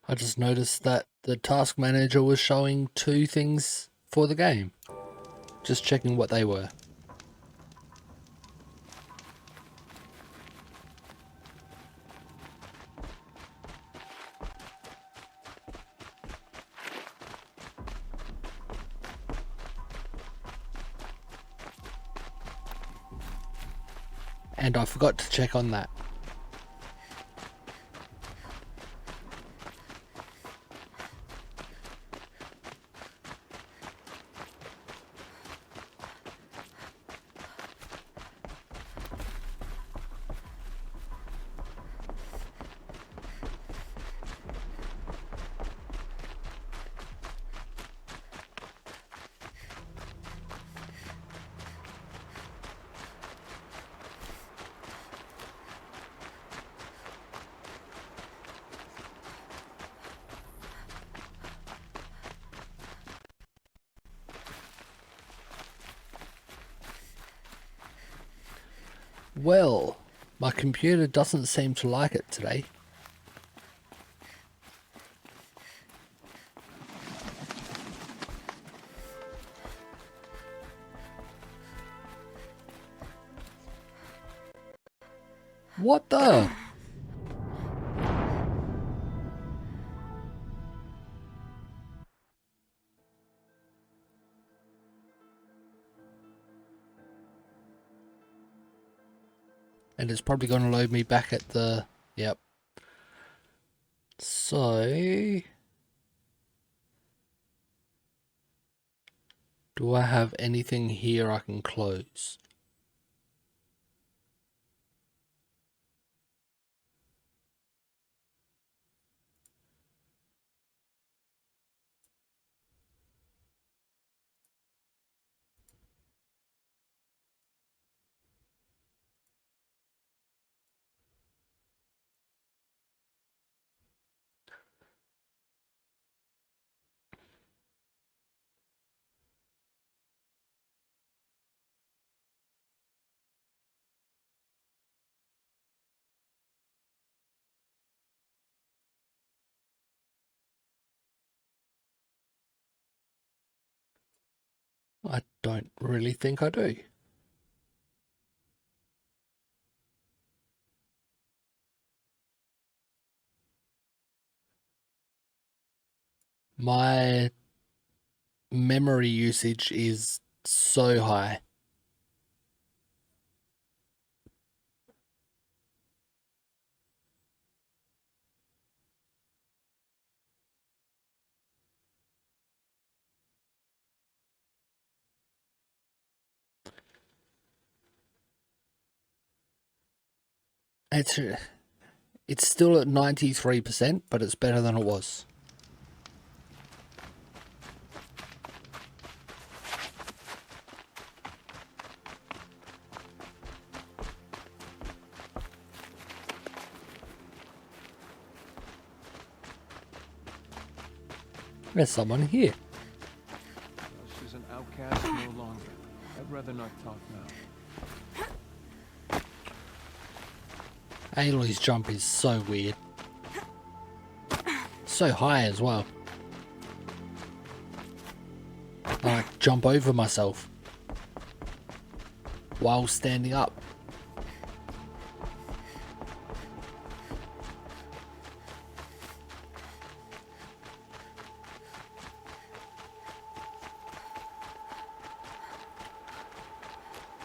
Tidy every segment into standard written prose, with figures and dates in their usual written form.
I just noticed that the task manager was showing 2 things for the game. Just checking what they were. And I forgot to check on that. Well, my computer doesn't seem to like it today. What the? And it's probably going to load me back at the... Yep. So... Do I have anything here I can close? I don't really think I do. My memory usage is so high. It's still at 93%, but it's better than it was. There's someone here. She's an outcast no longer. I'd rather not talk now. Aloy's jump is so weird. So high as well. I like jump over myself while standing up.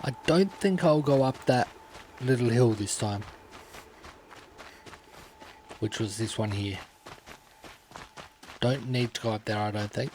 I don't think I'll go up that little hill this time, which was this one here. Don't need to go up there, I don't think.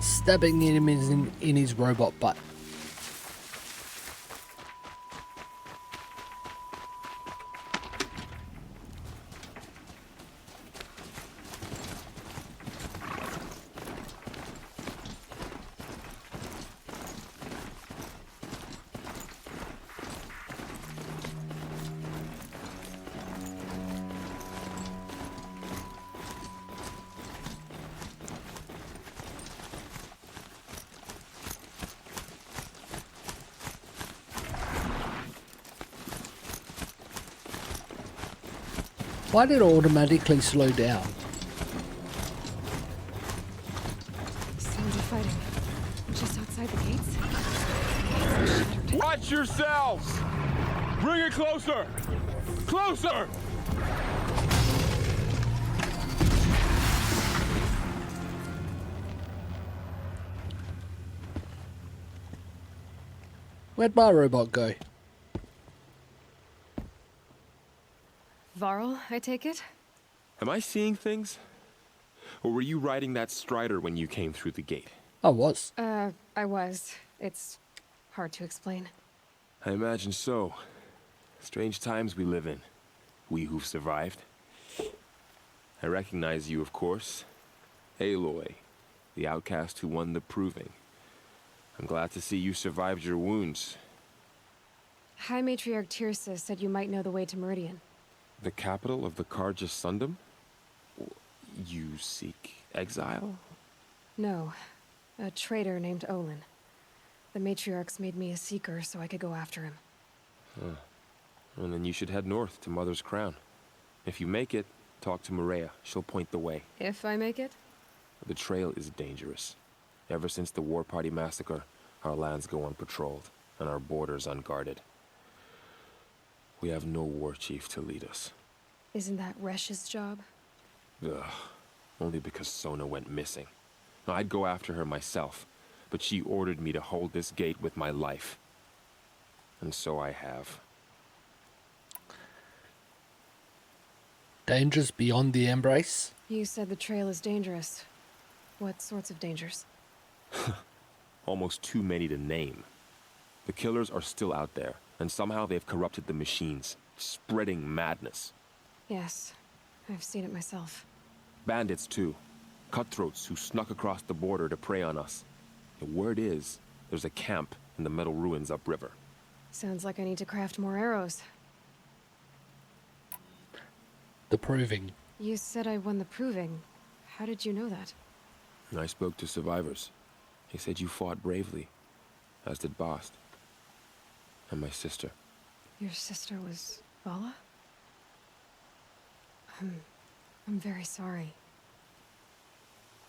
stabbing him in his robot butt. Why did it automatically slow down? Sounds of fighting. Just outside the gates. The gates are shattered. Watch yourselves! Bring it closer! Closer! Where'd my robot go? Varl, I take it? Am I seeing things? Or were you riding that strider when you came through the gate? I was. I was. It's hard to explain. I imagine so. Strange times we live in. We who've survived. I recognize you, of course. Aloy, the outcast who won the proving. I'm glad to see you survived your wounds. High Matriarch Tirsa said you might know the way to Meridian. The capital of the Carja Sundom? You seek exile? No. A traitor named Olin. The Matriarchs made me a seeker so I could go after him. Well, then you should head north to Mother's Crown. If you make it, talk to Maria. She'll point the way. If I make it? The trail is dangerous. Ever since the War Party massacre, our lands go unpatrolled, and our borders unguarded. We have no war chief to lead us. Isn't that Resh's job? Ugh. Only because Sona went missing. I'd go after her myself, but she ordered me to hold this gate with my life. And so I have. Dangers beyond the embrace? You said the trail is dangerous. What sorts of dangers? Almost too many to name. The killers are still out there, and somehow they've corrupted the machines, spreading madness. Yes, I've seen it myself. Bandits, too. Cutthroats who snuck across the border to prey on us. The word is, there's a camp in the metal ruins upriver. Sounds like I need to craft more arrows. The proving. You said I won the proving. How did you know that? I spoke to survivors. They said you fought bravely, as did Bast. And my sister. Your sister was Vala? I'm very sorry.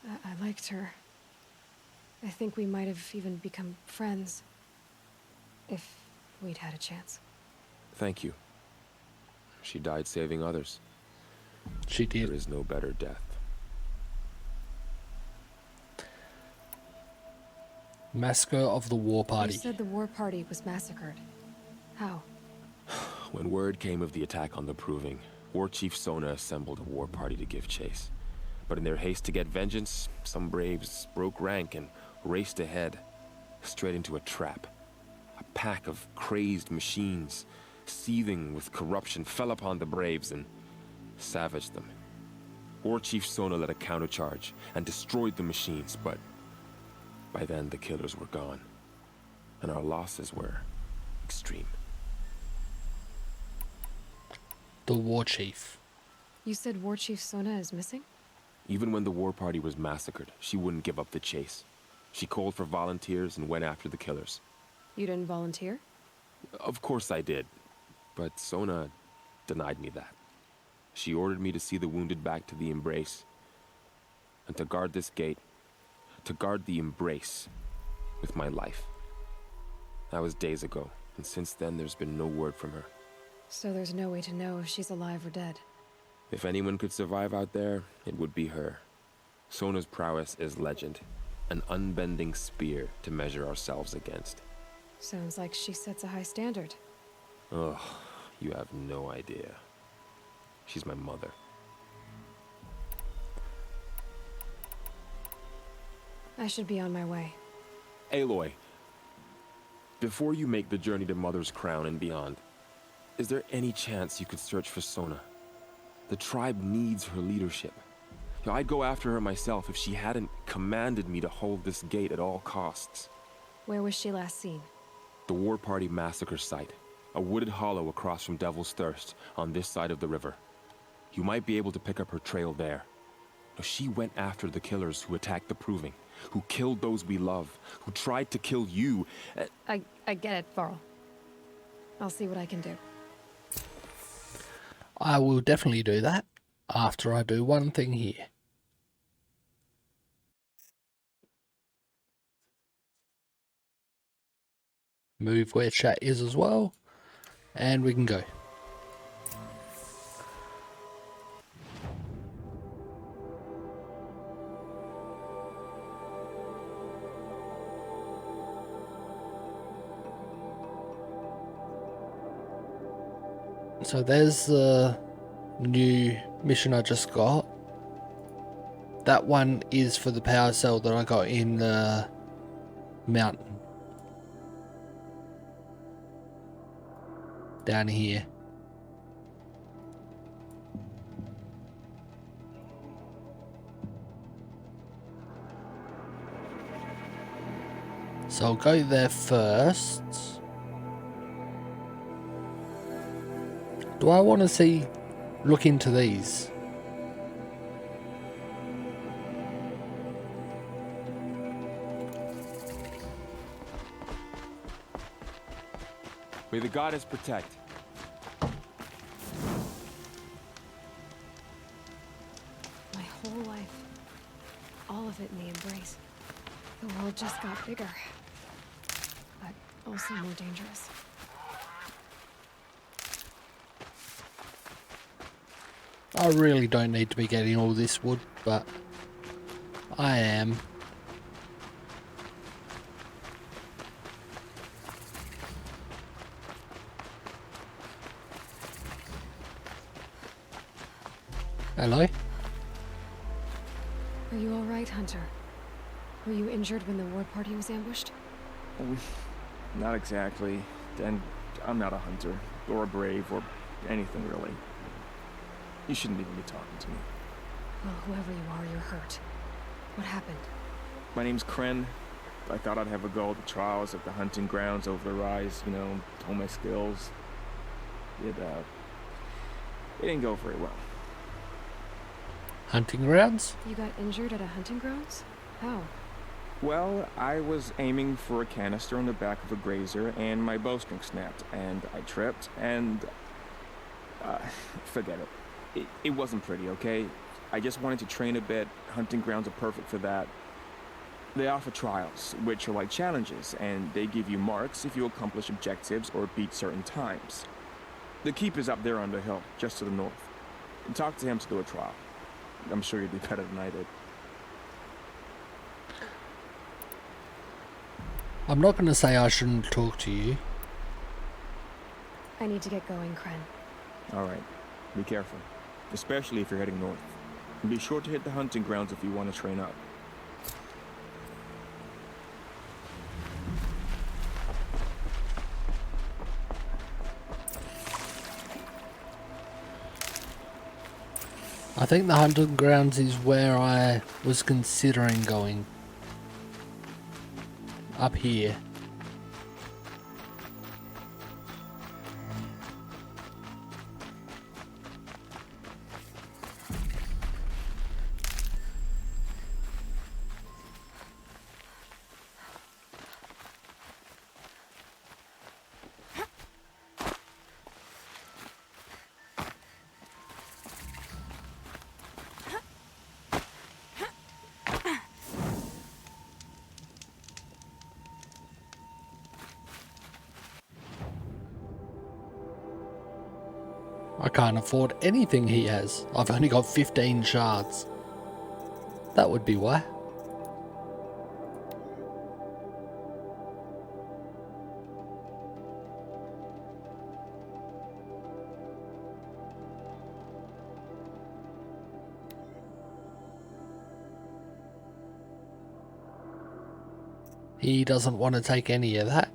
I liked her. I think we might have even become friends. If we'd had a chance. Thank you. She died saving others. She did. There is no better death. Massacre of the War You Party. said the war party was massacred. How? When word came of the attack on the Proving, War Chief Sona assembled a war party to give chase. But in their haste to get vengeance, some braves broke rank and raced ahead, straight into a trap. A pack of crazed machines, seething with corruption, fell upon the braves and savaged them. War Chief Sona led a countercharge and destroyed the machines, but by then the killers were gone, and our losses were extreme. The War Chief. You said War Chief Sona is missing? Even when the war party was massacred, she wouldn't give up the chase. She called for volunteers and went after the killers. You didn't volunteer? Of course I did, but Sona denied me that. She ordered me to see the wounded back to the Embrace, and to guard this gate, to guard the Embrace with my life. That was days ago, and since then there's been no word from her. So there's no way to know if she's alive or dead. If anyone could survive out there, it would be her. Sona's prowess is legend, an unbending spear to measure ourselves against. Sounds like she sets a high standard. Ugh, you have no idea. She's my mother. I should be on my way. Aloy, before you make the journey to Mother's Crown and beyond, is there any chance you could search for Sona? The tribe needs her leadership. I'd go after her myself if she hadn't commanded me to hold this gate at all costs. Where was she last seen? The War Party massacre site. A wooded hollow across from Devil's Thirst, on this side of the river. You might be able to pick up her trail there. She went after the killers who attacked the Proving, who killed those we love, who tried to kill you. I get it, Varl. I'll see what I can do. I will definitely do that after I do one thing here. Move where chat is as well, and we can go. So there's the new mission I just got. That one is for the power cell that I got in the mountain. Down here. So I'll go there first. Do I want to look into these? May the goddess protect. My whole life. All of it in the embrace. The world just got bigger. But also more dangerous. I really don't need to be getting all this wood, but I am. Hello? Are you alright, Hunter? Were you injured when the war party was ambushed? Not exactly. And I'm not a hunter, or a brave, or anything really. You shouldn't even be talking to me. Well, whoever you are, you're hurt. What happened? My name's Kren. I thought I'd have a go at the trials at the hunting grounds over the rise, hone my skills. It didn't go very well. Hunting grounds? You got injured at a hunting grounds? How? Well, I was aiming for a canister on the back of a grazer, and my bowstring snapped, and I tripped, and... forget it. It wasn't pretty, okay? I just wanted to train a bit. Hunting grounds are perfect for that. They offer trials, which are like challenges, and they give you marks if you accomplish objectives or beat certain times. The keep is up there on the hill, just to the north. Talk to him to do a trial. I'm sure you'd be better than I did. I'm not going to say I shouldn't talk to you. I need to get going, Kren. Alright, be careful. Especially if you're heading north. And be sure to hit the hunting grounds if you want to train up. I think the hunting grounds is where I was considering going. Up here. I can't afford anything he has. I've only got 15 shards. That would be why. He doesn't want to take any of that.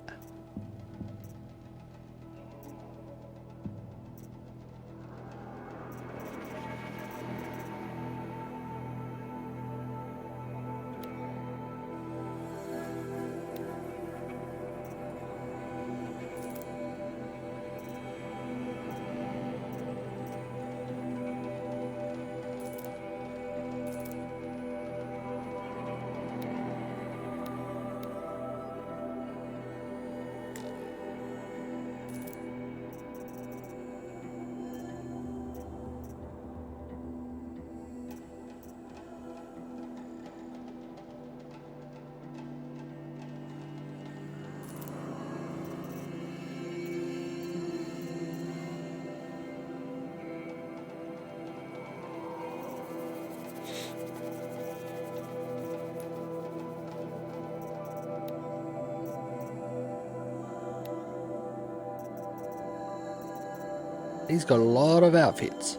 He's got a lot of outfits.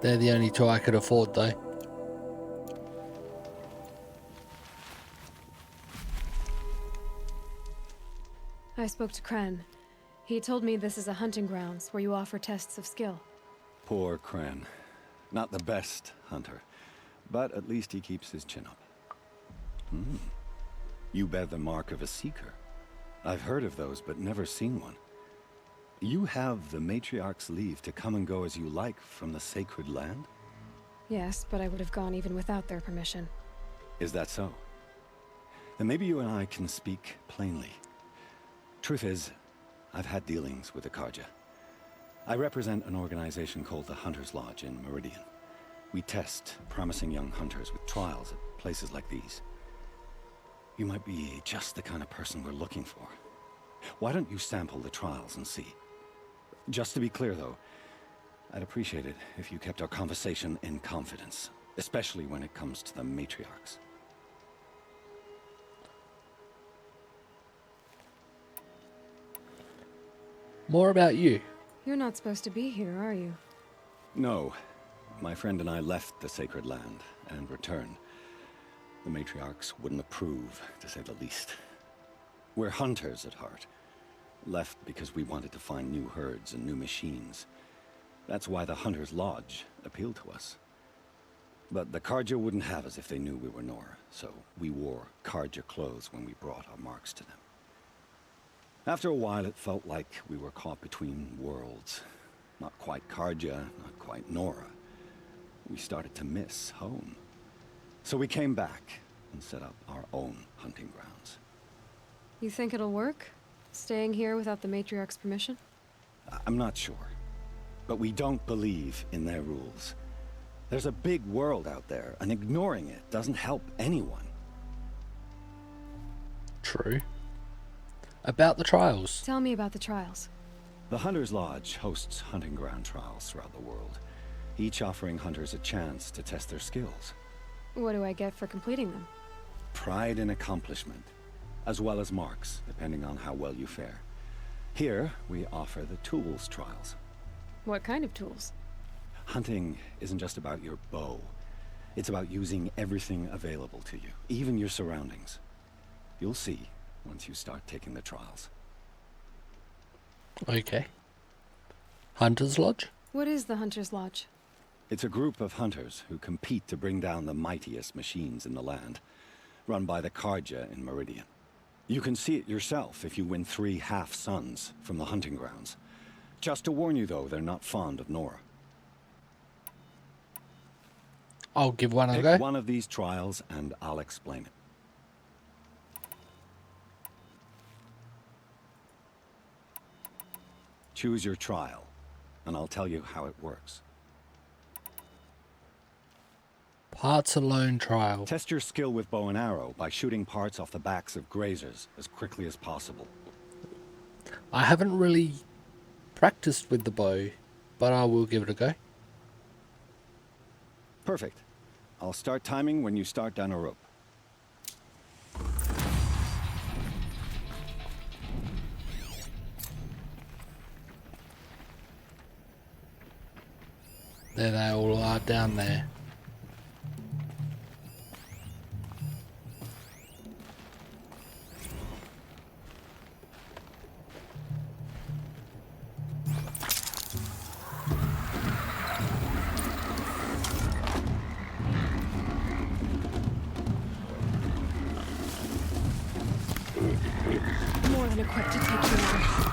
They're the only two I could afford though. I spoke to Kren. He told me this is a hunting grounds where you offer tests of skill. Poor Kren. Not the best hunter, but at least he keeps his chin up. You bear the mark of a seeker. I've heard of those, but never seen one. You have the Matriarch's leave to come and go as you like from the sacred land? Yes, but I would have gone even without their permission. Is that so? Then maybe you and I can speak plainly. Truth is, I've had dealings with the Karja. I represent an organization called the Hunter's Lodge in Meridian. We test promising young hunters with trials at places like these. You might be just the kind of person we're looking for. Why don't you sample the trials and see? Just to be clear, though, I'd appreciate it if you kept our conversation in confidence, especially when it comes to the matriarchs. More about you. You're not supposed to be here, are you? No. My friend and I left the sacred land and returned. The matriarchs wouldn't approve, to say the least. We're hunters at heart. Left because we wanted to find new herds and new machines. That's why the Hunter's Lodge appealed to us. But the Karja wouldn't have us if they knew we were Nora, so we wore Karja clothes when we brought our marks to them. After a while, it felt like we were caught between worlds. Not quite Karja, not quite Nora. We started to miss home. So we came back and set up our own hunting grounds. You think it'll work? Staying here without the Matriarch's permission? I'm not sure. But we don't believe in their rules. There's a big world out there, and ignoring it doesn't help anyone. True. About the trials. Tell me about the trials. The Hunter's Lodge hosts hunting ground trials throughout the world, each offering hunters a chance to test their skills. What do I get for completing them? Pride in accomplishment, as well as marks, depending on how well you fare. Here, we offer the tools trials. What kind of tools? Hunting isn't just about your bow. It's about using everything available to you, even your surroundings. You'll see once you start taking the trials. Okay. Hunter's Lodge? What is the Hunter's Lodge? It's a group of hunters who compete to bring down the mightiest machines in the land, run by the Karja in Meridian. You can see it yourself if you win 3 half-suns from the hunting grounds. Just to warn you, though, they're not fond of Nora. I'll give one a Pick go. one of these trials, and I'll explain it. Choose your trial, and I'll tell you how it works. Parts alone trial. Test your skill with bow and arrow by shooting parts off the backs of grazers as quickly as possible. I haven't really practiced with the bow, but I will give it a go. Perfect. I'll start timing when you start down a rope. There they all are down there. more than equipped to take you on.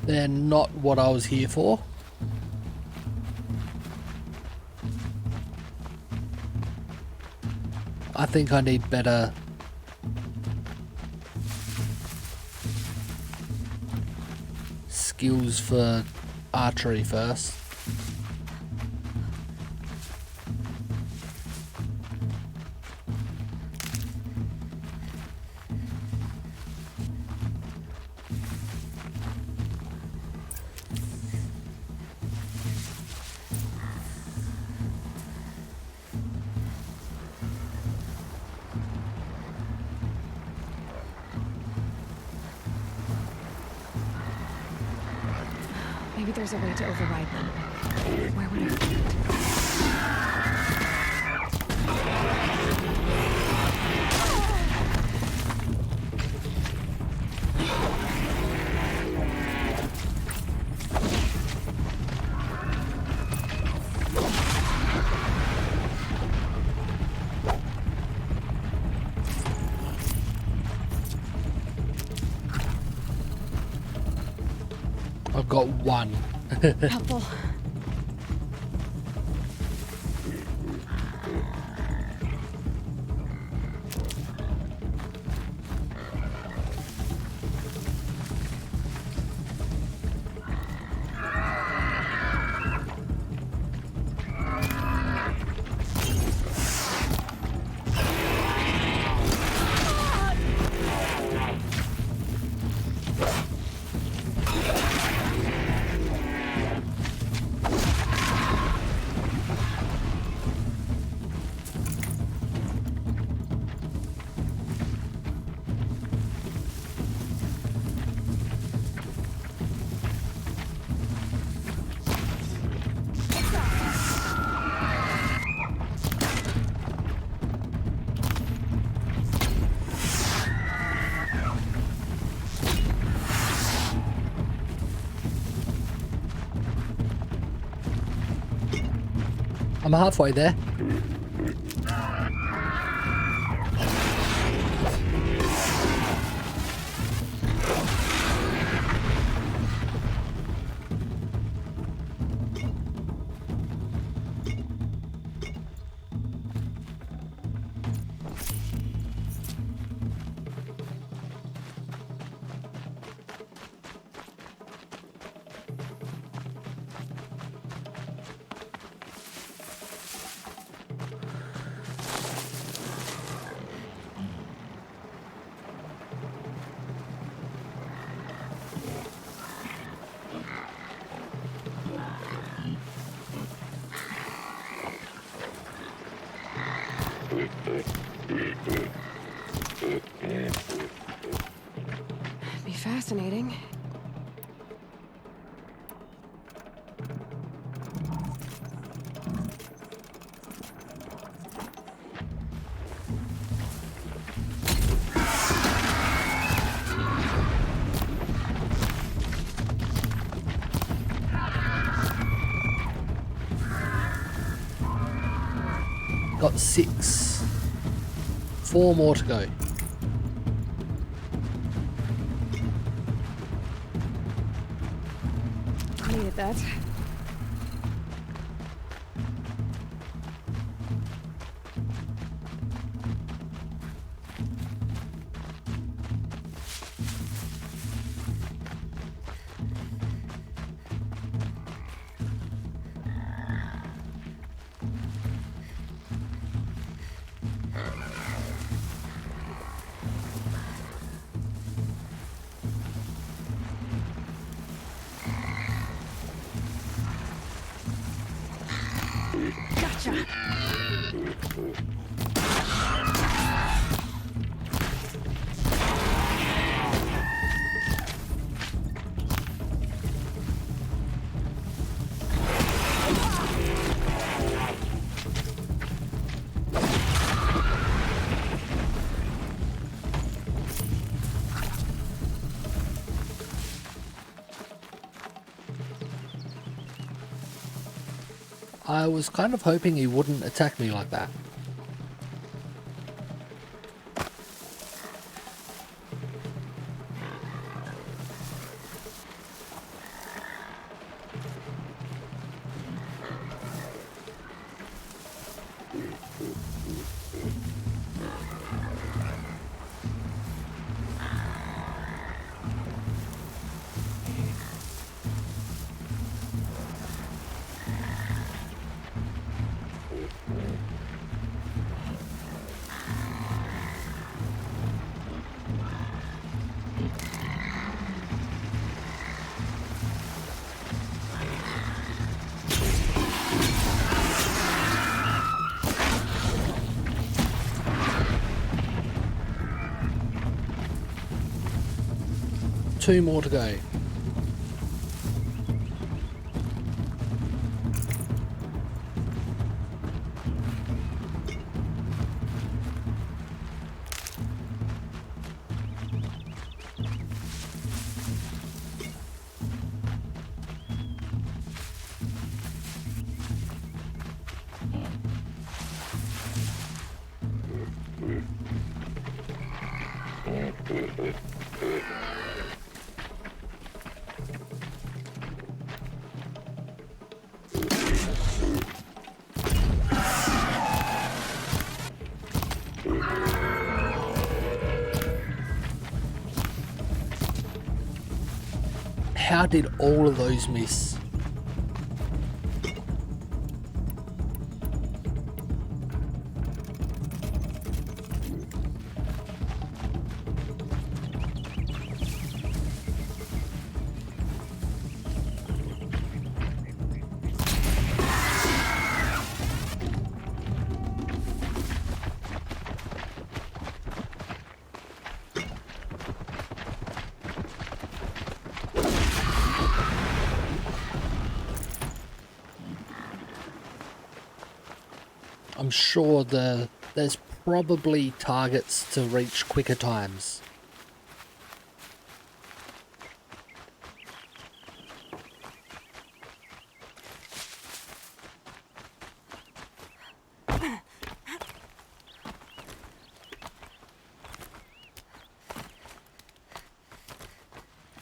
They're not what I was here for. I think I need better skills for archery first. Maybe there's a way to override them. Where would I? I've got one. Helpful. I'm halfway there. Be fascinating. Got 6. 4 more to go. Needed that. I was kind of hoping he wouldn't attack me like that. Two more to go. How did all of those miss? I'm sure there's probably targets to reach quicker times. If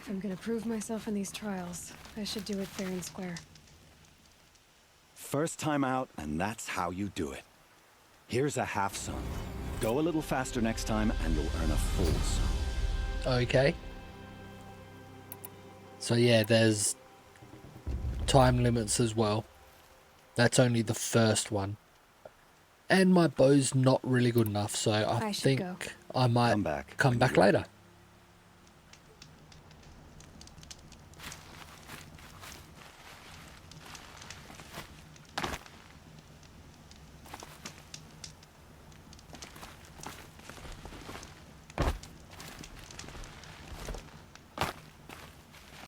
I'm gonna prove myself in these trials, I should do it fair and square. First time out, and that's how you do it. Here's a half sun. Go a little faster next time, and you'll earn a full sun. Okay. So yeah, there's time limits as well. That's only the first one. And my bow's not really good enough, so I I should think go. I might Come back come when back you're later.